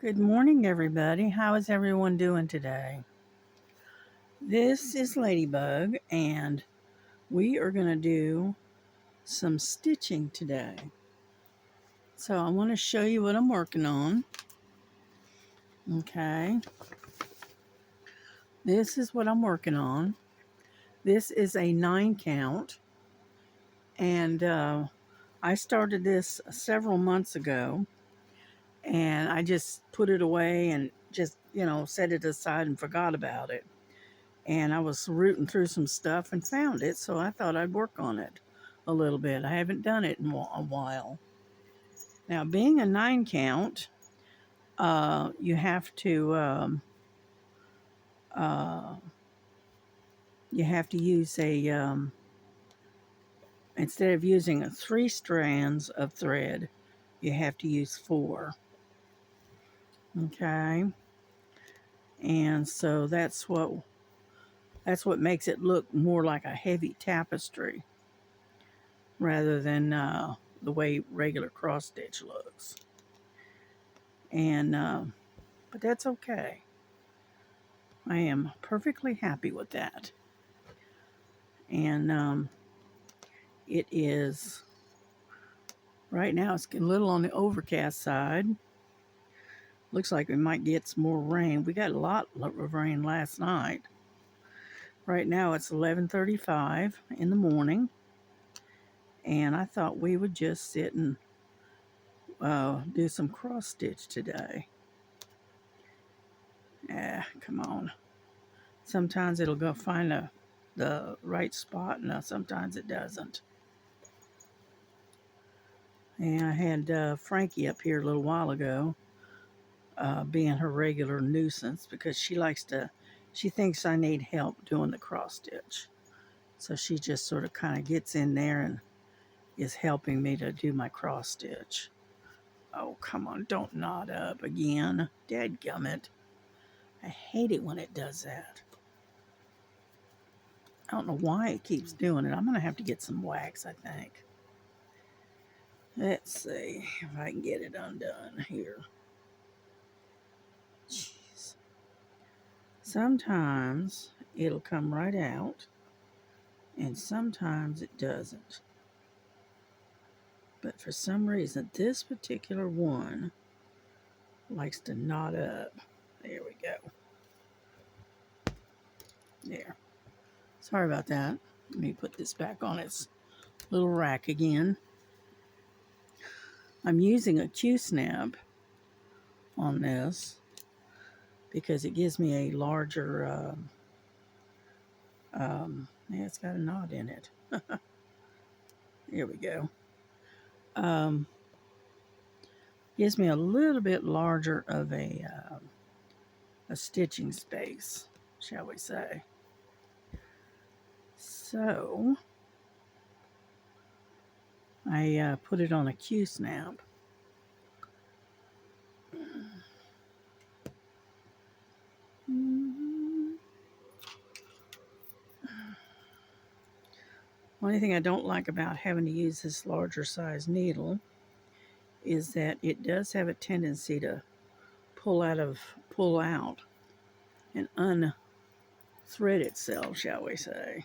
Good morning, everybody. How is everyone doing today? This is Ladybug, and we are going to do some stitching today. So I want to show you what I'm working on. Okay. This is what I'm working on. This is a 9 count, and I started this several months ago, and I just put it away and just, set it aside and forgot about it. And I was rooting through some stuff and found it, so I thought I'd work on it a little bit. I haven't done it in a while. Now, being a 9 count, you have to uh, use a instead of using 3 strands of thread, you have to use 4. Okay, and so that's what makes it look more like a heavy tapestry rather than the way regular cross stitch looks. And but that's okay. I am perfectly happy with that. And it is right now, it's a little on the overcast side. Looks like we might get some more rain. We got a lot of rain last night. Right now it's 11:35 in the morning, and I thought we would just sit and do some cross stitch today. Come on. Sometimes it'll go find the right spot, and sometimes it doesn't. And I had Frankie up here a little while ago, being her regular nuisance because she thinks I need help doing the cross stitch. So she just sort of kind of gets in there and is helping me to do my cross stitch. Oh, come on, don't knot up again. Dadgummit. I hate it when it does that. I don't know why it keeps doing it. I'm going to have to get some wax, I think. Let's see if I can get it undone here. Jeez. Sometimes it'll come right out, and sometimes it doesn't. But for some reason, this particular one likes to knot up. There we go. There. Sorry about that. Let me put this back on its little rack again. I'm using a Q-snap on this because it gives me a larger, yeah, it's got a knot in it. Here we go. Gives me a little bit larger of a stitching space, shall we say. So I put it on a Q-snap. One thing I don't like about having to use this larger size needle is that it does have a tendency to pull out and unthread itself, shall we say.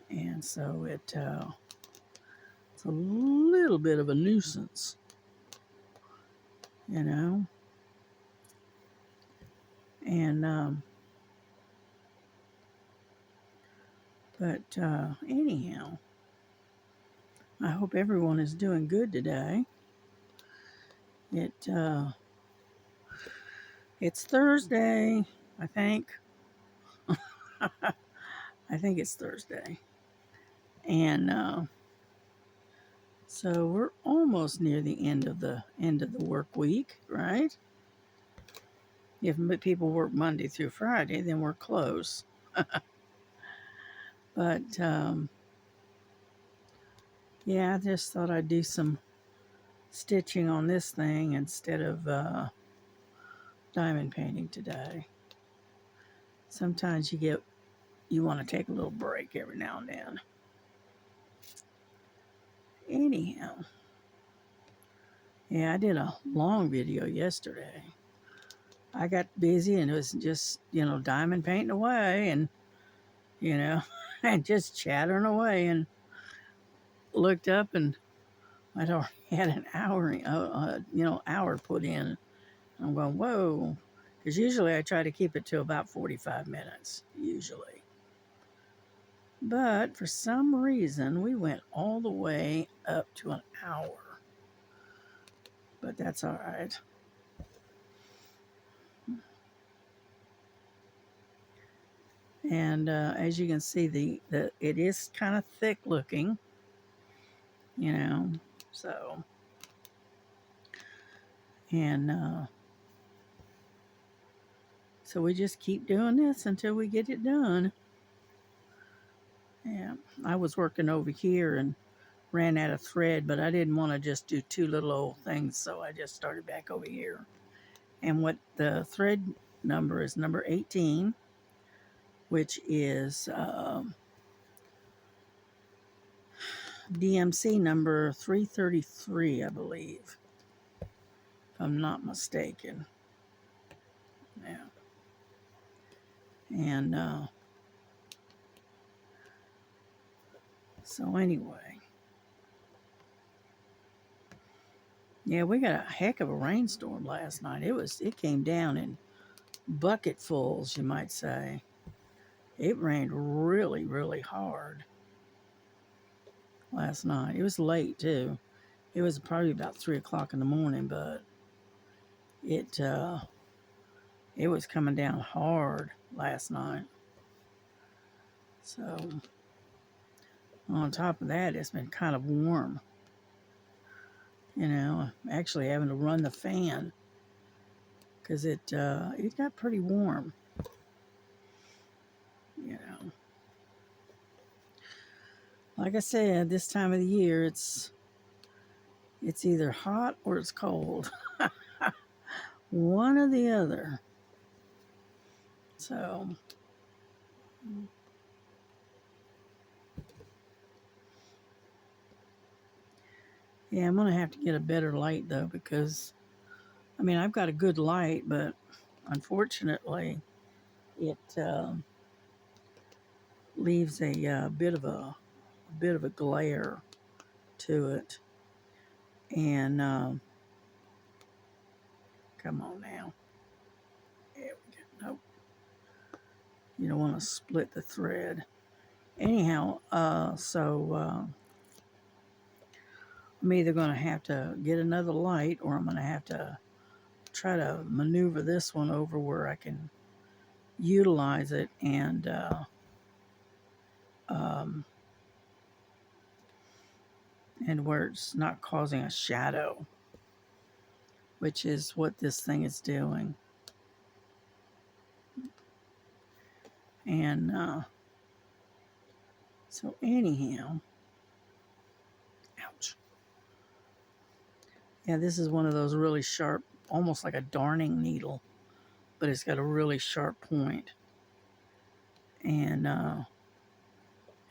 And so it's a little bit of a nuisance, you know. And but anyhow, I hope everyone is doing good today. It's Thursday, I think. I think it's Thursday. And so we're almost near the end of the work week, right? If people work Monday through Friday, then we're close. But yeah, I just thought I'd do some stitching on this thing instead of diamond painting today. Sometimes you want to take a little break every now and then. Anyhow, Yeah, I did a long video yesterday. I got busy and it was just, diamond painting away and, you know, and just chattering away and looked up and I'd already had an hour, hour put in. I'm going, whoa, because usually I try to keep it to about 45 minutes, usually. But for some reason, we went all the way up to an hour. But that's all right. And as you can see, it is kind of thick looking, you know. So, and so we just keep doing this until we get it done. Yeah, I was working over here and ran out of thread, but I didn't want to just do two little old things, so I just started back over here. And what the thread number is number 18, which is DMC number 333, I believe, if I'm not mistaken. Yeah. And so anyway, yeah, we got a heck of a rainstorm last night. It came down in bucketfuls, you might say. It rained really, really hard last night. It was late too. It was probably about 3 o'clock in the morning, but it it was coming down hard last night. So on top of that, it's been kind of warm. Actually having to run the fan because it got pretty warm. You know, like I said, this time of the year it's either hot or it's cold, one or the other. So yeah, I'm gonna have to get a better light though because I mean I've got a good light, but unfortunately it leaves a bit of a glare to it. And come on now, there we go. Nope, you don't want to split the thread. Anyhow, I'm either going to have to get another light or I'm going to have to try to maneuver this one over where I can utilize it um, and where it's not causing a shadow, which is what this thing is doing. And so anyhow, ouch. Yeah, this is one of those really sharp, almost like a darning needle, but it's got a really sharp point. And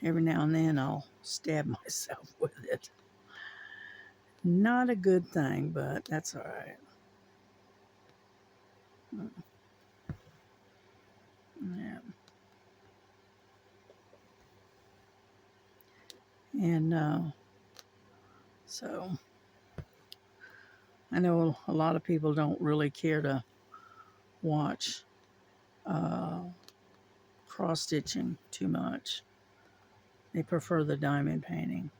every now and then I'll stab myself with it. Not a good thing, but that's all right. Yeah. And so I know a lot of people don't really care to watch uh, cross stitching too much. They prefer the diamond painting.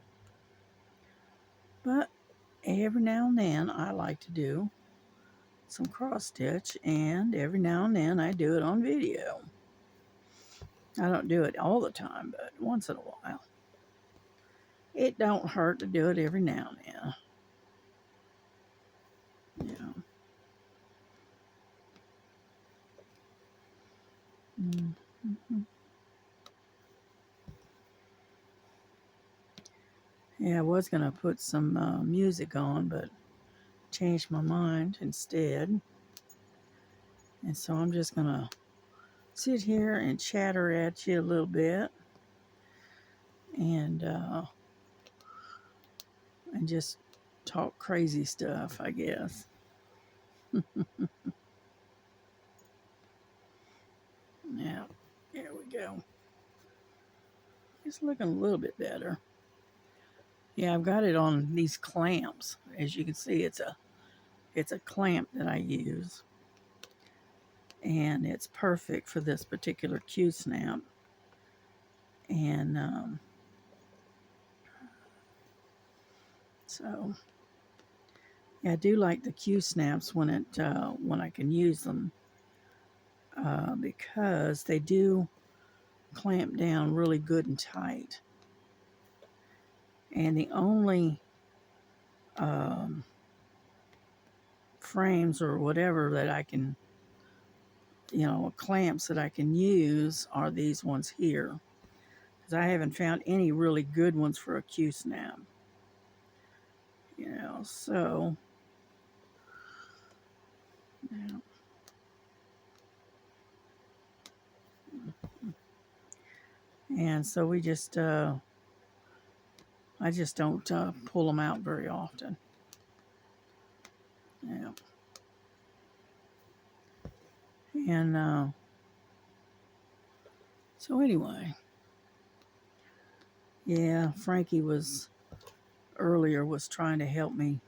But every now and then I like to do some cross stitch, and every now and then I do it on video. I don't do it all the time, but once in a while. It don't hurt to do it every now and then. Mm-hmm. Yeah, I was going to put some music on, but changed my mind instead. And so I'm just going to sit here and chatter at you a little bit and just talk crazy stuff, I guess. Yeah, there we go. It's looking a little bit better. Yeah, I've got it on these clamps. As you can see, it's a clamp that I use, and it's perfect for this particular Q-snap. And so, yeah, I do like the Q-snaps when I can use them, because they do clamp down really good and tight. And the only um, frames or whatever that I can, clamps that I can use are these ones here. Because I haven't found any really good ones for a Q-snap. So, yeah. And so I just don't pull them out very often. Yeah. And so anyway, yeah, Frankie was trying to help me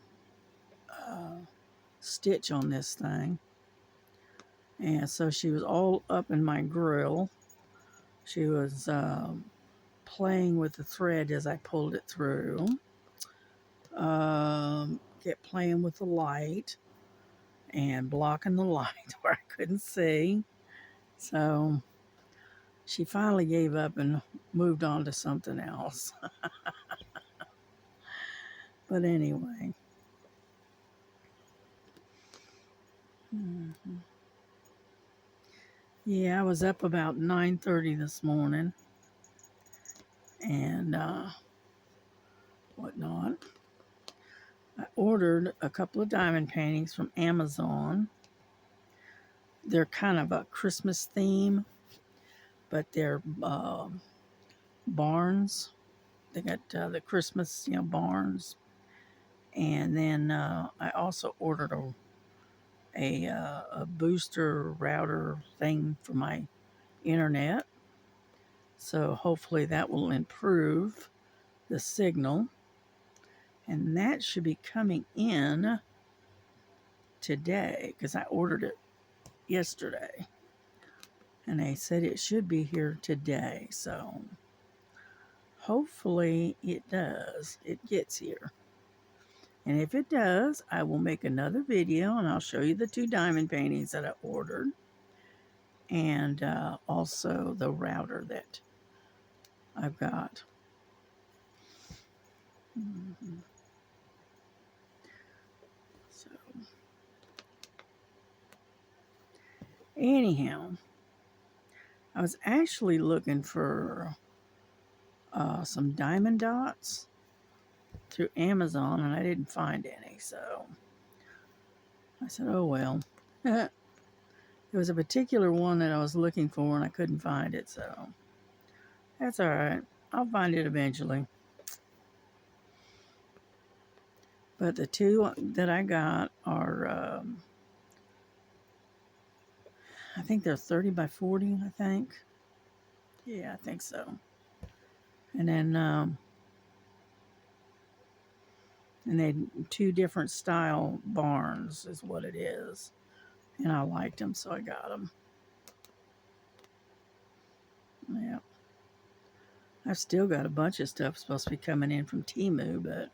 stitch on this thing. And so she was all up in my grill. She was playing with the thread as I pulled it through. Kept playing with the light and blocking the light where I couldn't see. So she finally gave up and moved on to something else. But anyway. Yeah, I was up about 9:30 this morning and whatnot. I ordered a couple of diamond paintings from Amazon. They're kind of a Christmas theme, but they're barns. They got the Christmas, barns. And then I also ordered a booster router thing for my internet. So hopefully that will improve the signal. And that should be coming in today because I ordered it yesterday. And they said it should be here today. So hopefully it does. It gets here. And if it does, I will make another video and I'll show you the 2 diamond paintings that I ordered. And also the router that I've got. So, anyhow, I was actually looking for some diamond dots through Amazon and I didn't find any. So I said, oh well. There was a particular one that I was looking for and I couldn't find it. So that's all right. I'll find it eventually. But the 2 that I got are, I think they're 30 by 40, I think. Yeah, I think so. And then, and they 2 different style barns is what it is. And I liked them, so I got them. Yeah. I've still got a bunch of stuff supposed to be coming in from Temu, but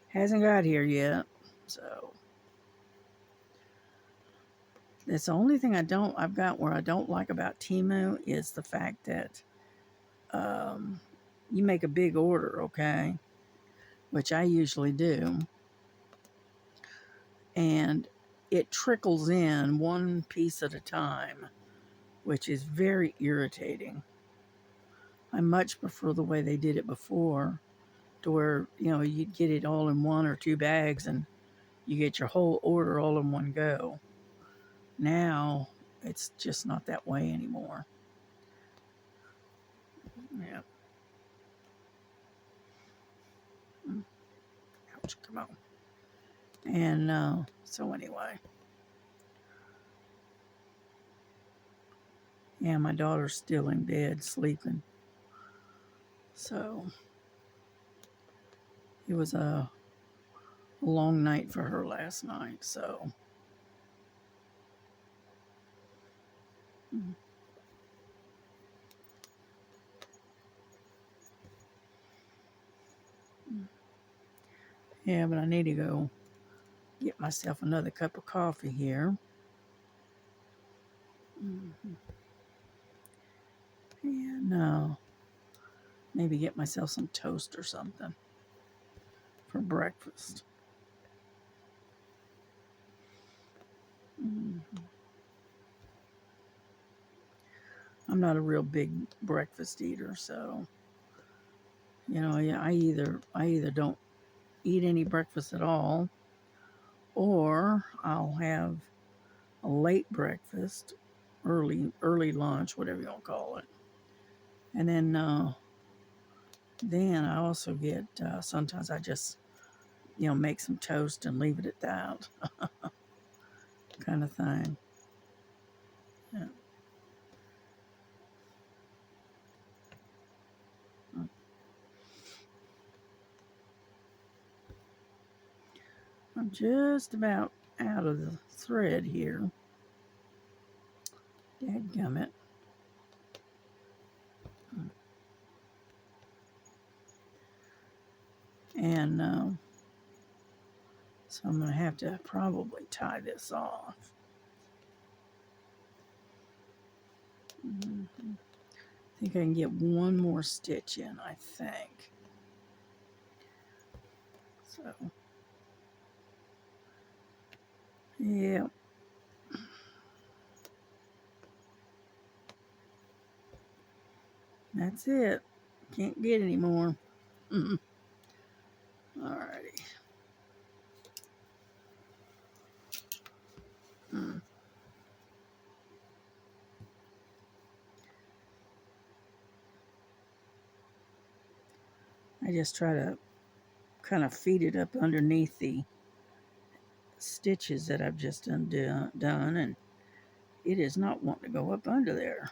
hasn't got here yet. So that's the only thing I've got where I don't like about Temu is the fact that you make a big order, okay? Which I usually do. And it trickles in one piece at a time, which is very irritating. I much prefer the way they did it before, to where, you'd get it all in 1 or 2 bags and you get your whole order all in one go. Now, it's just not that way anymore. Yeah. Ouch, come on. And so anyway, yeah, my daughter's still in bed sleeping. So it was a long night for her last night. So yeah, but I need to go get myself another cup of coffee here. And maybe get myself some toast or something for breakfast. I'm not a real big breakfast eater, so yeah, I either don't eat any breakfast at all, or I'll have a late breakfast, early lunch, whatever you want to call it, and then I also get sometimes I just make some toast and leave it at that kind of thing. Yeah. I'm just about out of the thread here. Dadgummit. And so I'm going to have to probably tie this off. I think I can get one more stitch in, I think. So, yeah. That's it. Can't get any more. Alrighty. I just try to kind of feed it up underneath the stitches that I've just done, and it is not wanting to go up under there.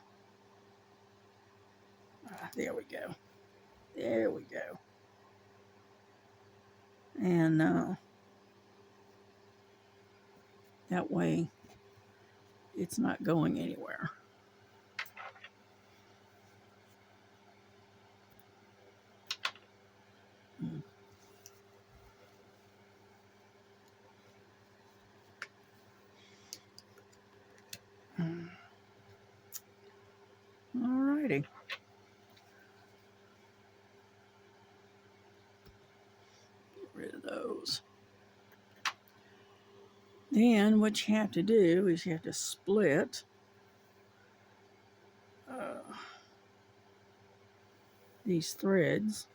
There we go. There we go. And that way it's not going anywhere. Alrighty. Get rid of those. Then what you have to do is you have to split these threads,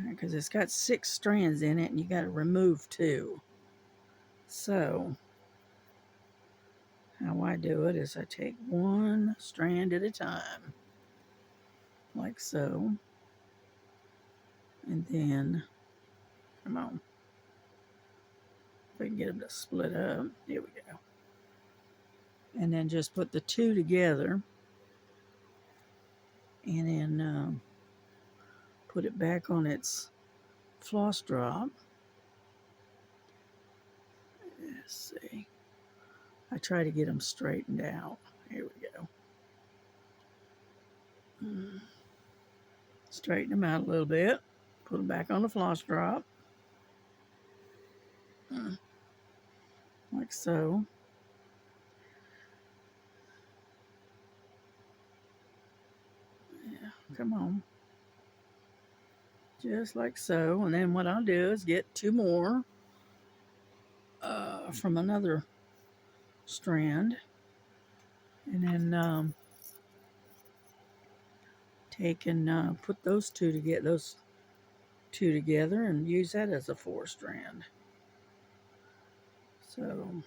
because it's got 6 strands in it and you got to remove 2. So how I do it is I take one strand at a time, like so, and then, come on, if I can get them to split up, here we go. And then just put the 2 together, and then put it back on its floss drop. Let's see. I try to get them straightened out. Here we go. Straighten them out a little bit. Put them back on the floss drop. Like so. Yeah, come on. Just like so. And then what I'll do is get 2 more from another strand. And then take and put those 2 to get those 2 together and use that as a 4 strand. So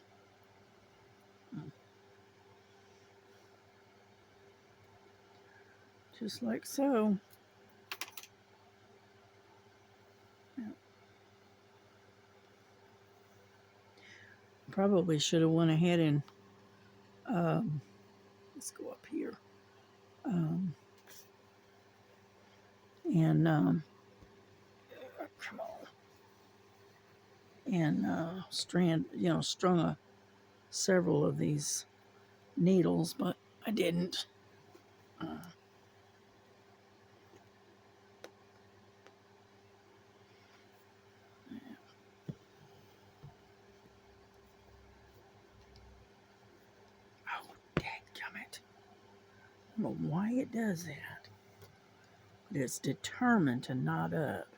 just like so. Probably should have went ahead and let's go up here um, and come on and strung several of these needles, but I didn't. Oh, dadgummit. I don't know why it does that, but it's determined to knot up.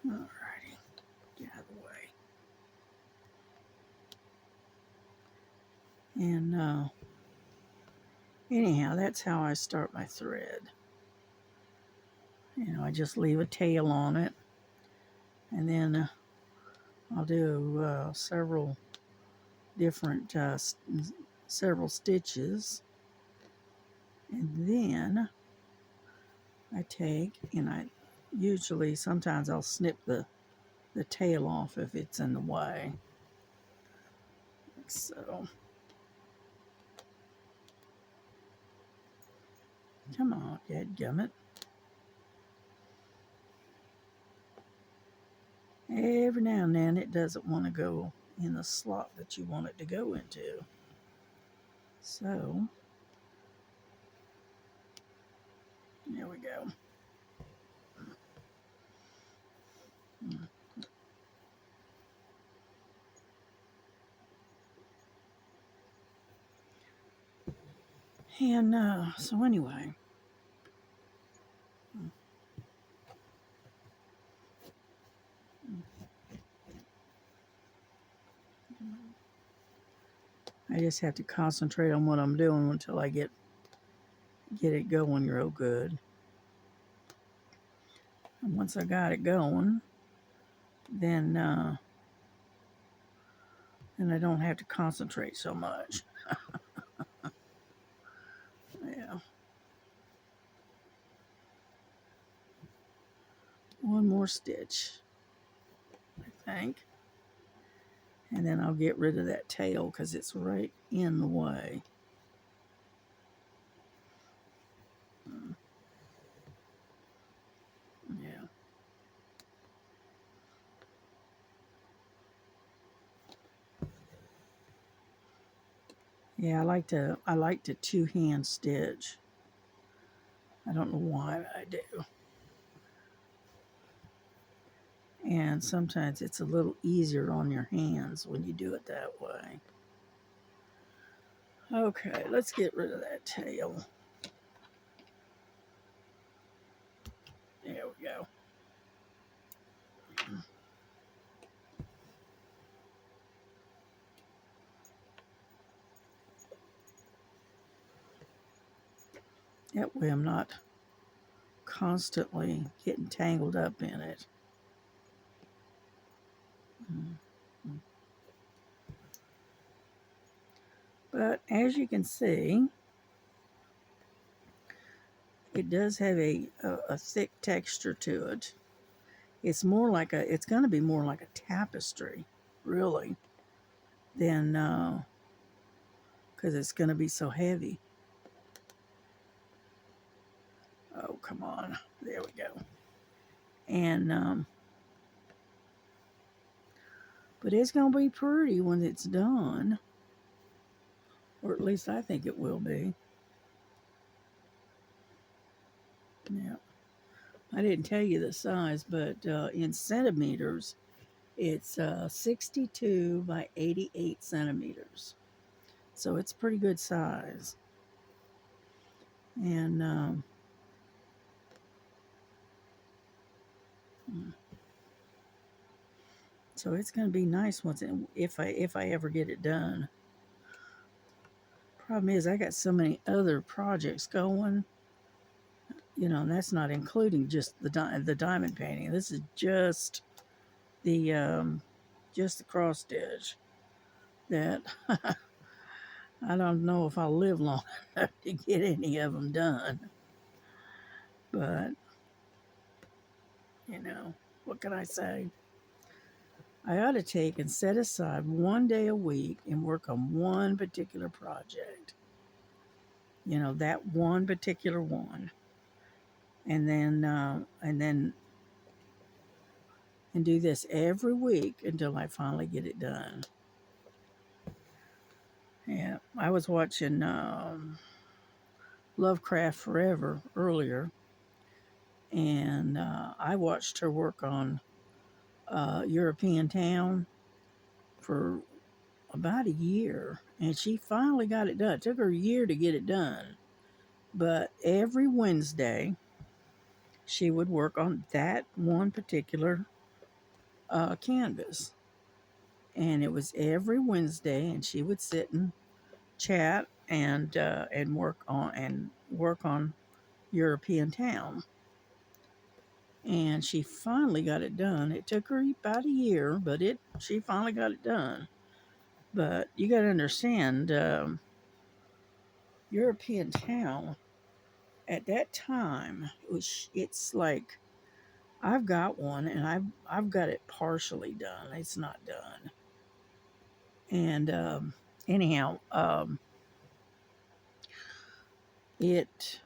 Alrighty, get out of the way. And anyhow, that's how I start my thread. I just leave a tail on it, and then I'll do several different several stitches, and then I take and I usually sometimes I'll snip the tail off if it's in the way. Like so. Come on, dadgummit. Every now and then it doesn't want to go in the slot that you want it to go into. So, there we go. And so anyway, I just have to concentrate on what I'm doing until I get it going real good. And once I got it going, then I don't have to concentrate so much. Yeah. One more stitch, I think. And then I'll get rid of that tail because it's right in the way. Yeah. Yeah, I like to two-hand stitch. I don't know why, but I do. And sometimes it's a little easier on your hands when you do it that way. Okay, let's get rid of that tail. There we go. That way I'm not constantly getting tangled up in it. But as you can see, it does have a thick texture to it. It's more like it's going to be more like a tapestry, really, than because it's going to be so heavy. Oh, come on. There we go. And but it's going to be pretty when it's done, or at least I think it will be. Yeah. I didn't tell you the size, but in centimeters, it's 62 by 88 centimeters. So it's pretty good size. And so it's going to be nice once if I ever get it done. Problem is, I got so many other projects going. And that's not including just the diamond painting. This is just the cross stitch that I don't know if I'll live long enough to get any of them done. But, you know, what can I say? I ought to take and set aside one day a week and work on one particular project. You know, that one particular one. And then and do this every week until I finally get it done. Yeah, I was watching Lovecraft Forever earlier, and I watched her work on European Town for about a year, and she finally got it done. It took her a year to get it done, but every Wednesday she would work on that one particular canvas, and it was every Wednesday, and she would sit and chat and work on European Town. And she finally got it done. It took her about a year, but she finally got it done. But you got to understand, European Town at that time it's like I've got one and I've got it partially done. It's not done. And anyhow, it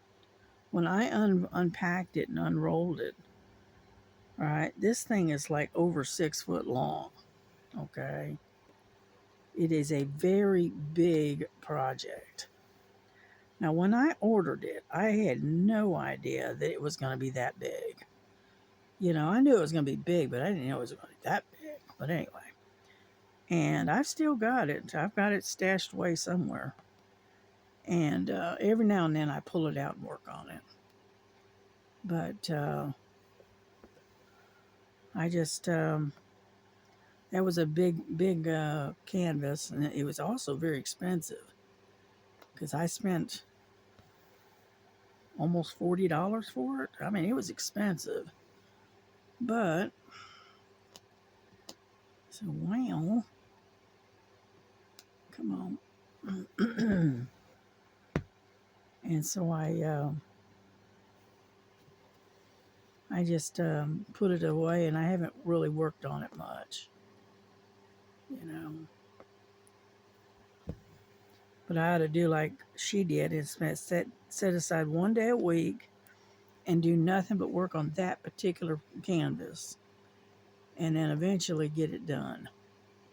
when I unpacked it and unrolled it, right, this thing is like over 6 foot long. Okay, it is a very big project. Now, when I ordered it, I had no idea that it was going to be that big. You know, I knew it was going to be big, but I didn't know it was going to be that big. But anyway, and I've still got it. I've got it stashed away somewhere. And every now and then I pull it out and work on it. But I just, that was a big canvas. And it was also very expensive because I spent almost $40 for it. I mean, it was expensive. But, so, well, come on. And so I just put it away, and I haven't really worked on it much, you know. But I ought to do like she did and set aside one day a week and do nothing but work on that particular canvas, and then eventually get it done,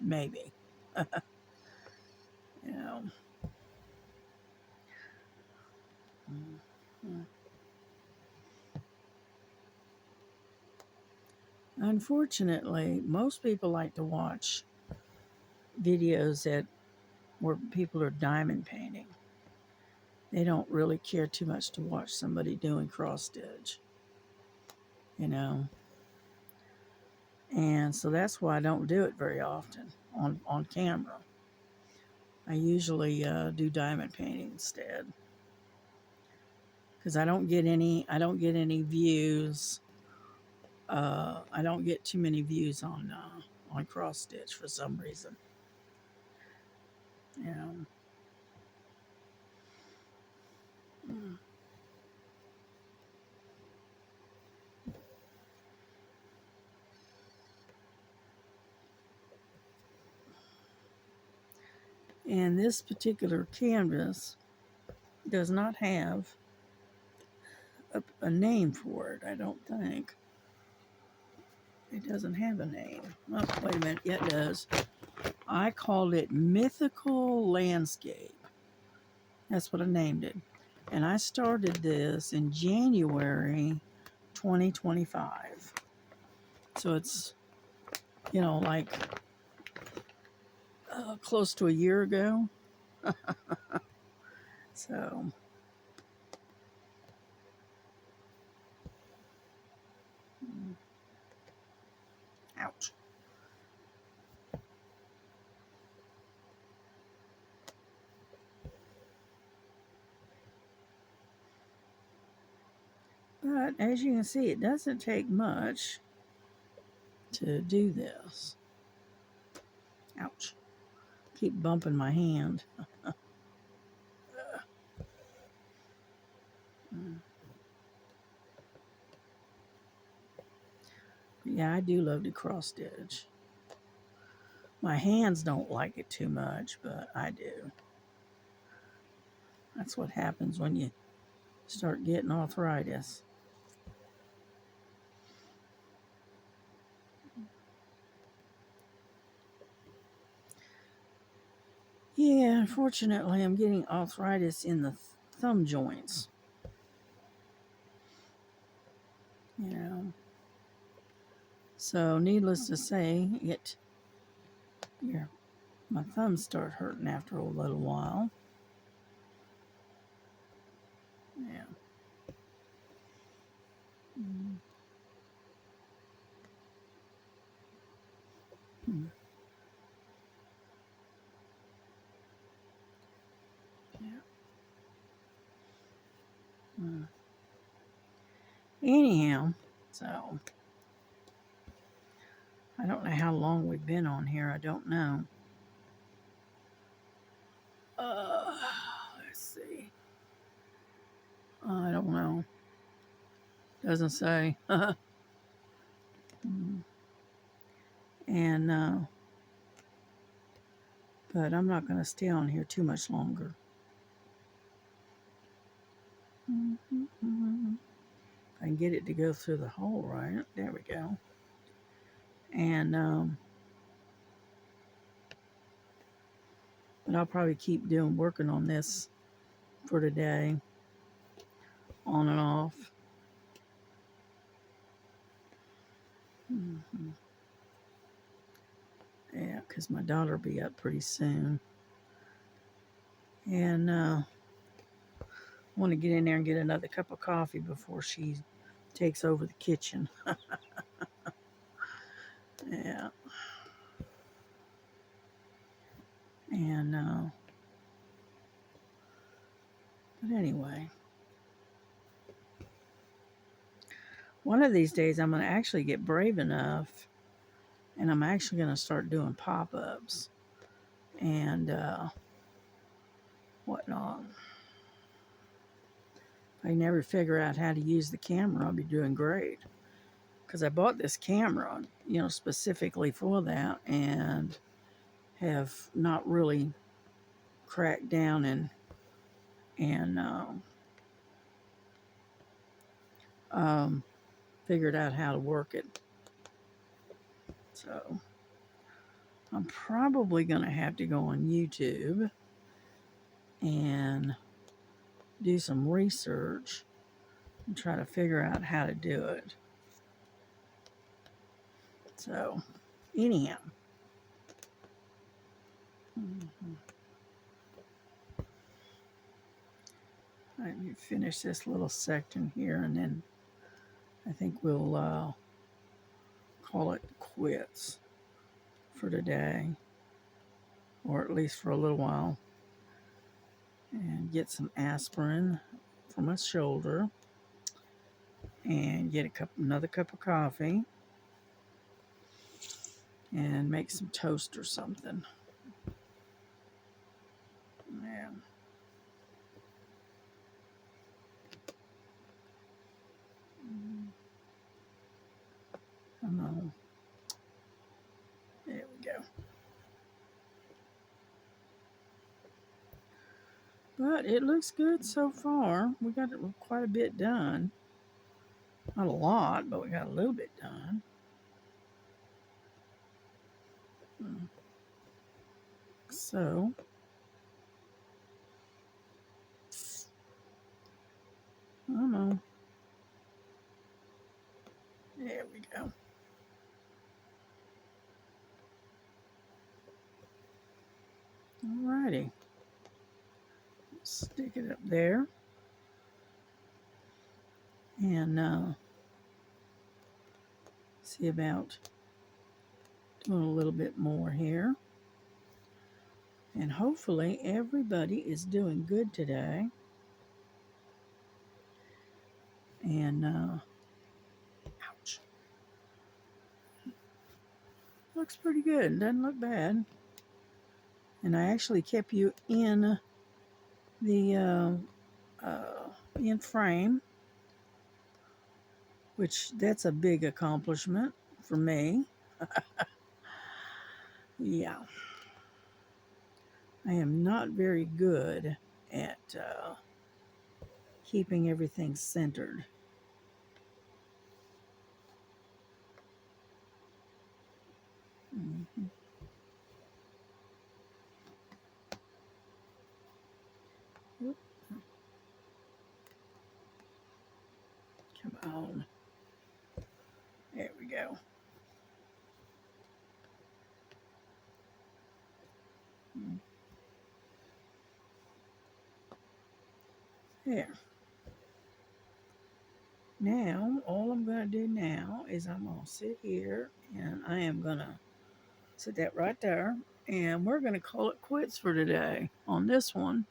maybe. You know. Unfortunately, most people like to watch videos where people are diamond painting. They don't really care too much to watch somebody doing cross stitch, you know. And so that's why I don't do it very often on camera. I usually do diamond painting instead because I don't get any views. I don't get too many views on cross stitch for some reason. You know. And this particular canvas does not have a name for it, I don't think. It doesn't have a name. Oh, wait a minute. Yeah, it does. I called it Mythical Landscape. That's what I named it. And I started this in January 2025. So it's, like close to a year ago. So, ouch. But as you can see, it doesn't take much to do this. Ouch. Keep bumping my hand. Yeah, I do love to cross stitch. My hands don't like it too much, but I do. That's what happens when you start getting arthritis. Yeah, unfortunately, I'm getting arthritis in the thumb joints. Yeah. So, needless to say, yeah, my thumbs start hurting after a little while. Yeah. Mm-hmm. Yeah. Anyhow, so I don't know how long we've been on here. I don't know. Uh, let's see. I don't know. Doesn't say. And but I'm not going to stay on here too much longer. I can get it to go through the hole right. There we go. And but I'll probably keep working on this for today, on and off. Yeah, because my daughter will be up pretty soon. And I want to get in there and get another cup of coffee before she takes over the kitchen. Yeah. And, but anyway, one of these days I'm going to actually get brave enough and I'm actually going to start doing pop ups and whatnot. If I never figure out how to use the camera, I'll be doing great. Because I bought this camera, specifically for that and have not really cracked down and figured out how to work it. So I'm probably going to have to go on YouTube and do some research and try to figure out how to do it. So, anyhow. Let me finish this little section here and then I think we'll call it quits for today, or at least for a little while, and get some aspirin for my shoulder and get another cup of coffee and make some toast or something. Yeah. Come on. There we go. But it looks good so far. We got quite a bit done. Not a lot, but we got a little bit done. So, I don't know. There we go. Alrighty. Stick it up there. And see about doing a little bit more here. And hopefully everybody is doing good today. And, ouch. Looks pretty good. Doesn't look bad. And I actually kept you in the in frame, which that's a big accomplishment for me. Yeah, I am not very good at keeping everything centered. Mhm. Oop, come on. There we go. Mm, there. Now, all I'm going to do now is I'm going to sit here and I am going to sit that right there. And we're going to call it quits for today on this one.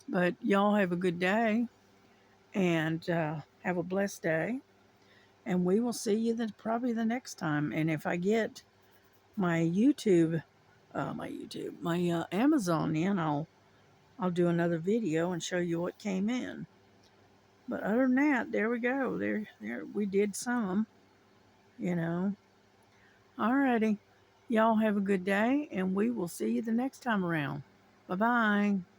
But y'all have a good day and have a blessed day. And we will see you probably the next time. And if I get my my Amazon in, I'll do another video and show you what came in. But other than that, there we go. There we did some, you know. Alrighty. Y'all have a good day and we will see you the next time around. Bye bye.